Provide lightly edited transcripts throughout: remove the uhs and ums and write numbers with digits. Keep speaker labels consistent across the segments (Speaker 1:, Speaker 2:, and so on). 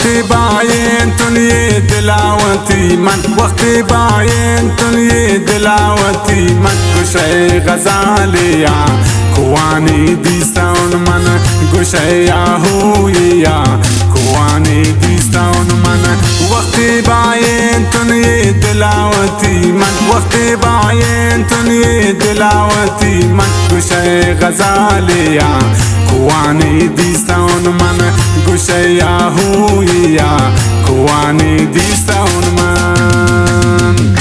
Speaker 1: وقتی باین تنی دلاوتی من وقتی باین تنی دلاوتی من گوشه غزالیا کوانی دیستان من گوشه یاهویا کوانی دیستان من وقتی باین تنی دلاوتی من وقتی باین تنی دلاوتی من گوشه غزالیا کوانی دیستان من گوشه یاهویا کوانی دیستان من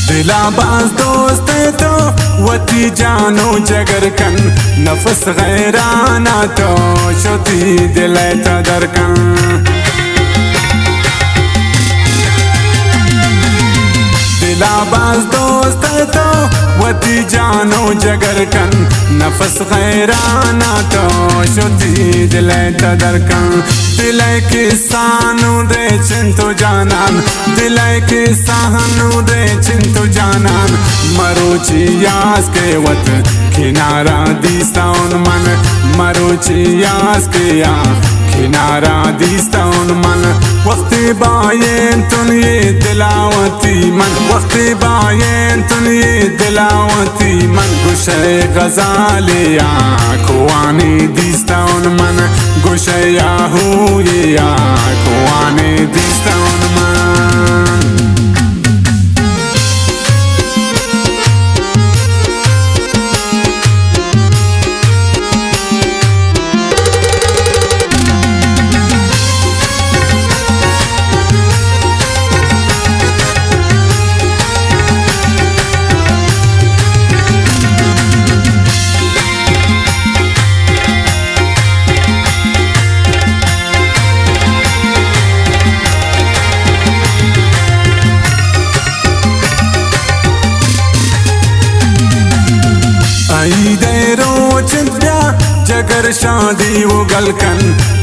Speaker 1: दिला बाज दोस्त तो वती जानो जगर कन नफस गैराना तो शोती दिल तदर कन दिला बाज दोस्त तो वती जानो जगर कन नफस गैराना तो शोती दिल तदर कन दिल के सानू दे चिंतो जानन दिल के सानू दे चिंतो जानन मरोची यास के वत किनारा दिस्तान मन मरोची यास के या किनारा दिस्तान मन वक्ती बायन तुनी दिलावती मन वक्ती बायन तुनी दिलावती मन गुशे गजालिया कुआनी दिस्तान मन गुशे याहूया कुआनी दिस्तान मन जगर शादी वो गलकन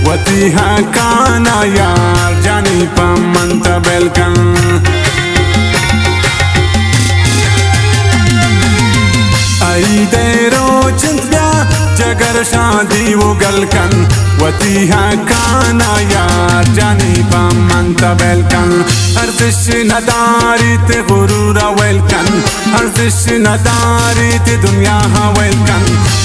Speaker 1: वती हा काना यार जानी पमंत बेलकन आई देरो चिंतिया जगर शादी वो गलकन वती हा काना यार जानी पमंत बेलकन अर्दिश नदारी ते गुरूरा वेलकन अर्दिश नदारी ते दुनिया हा वेलकन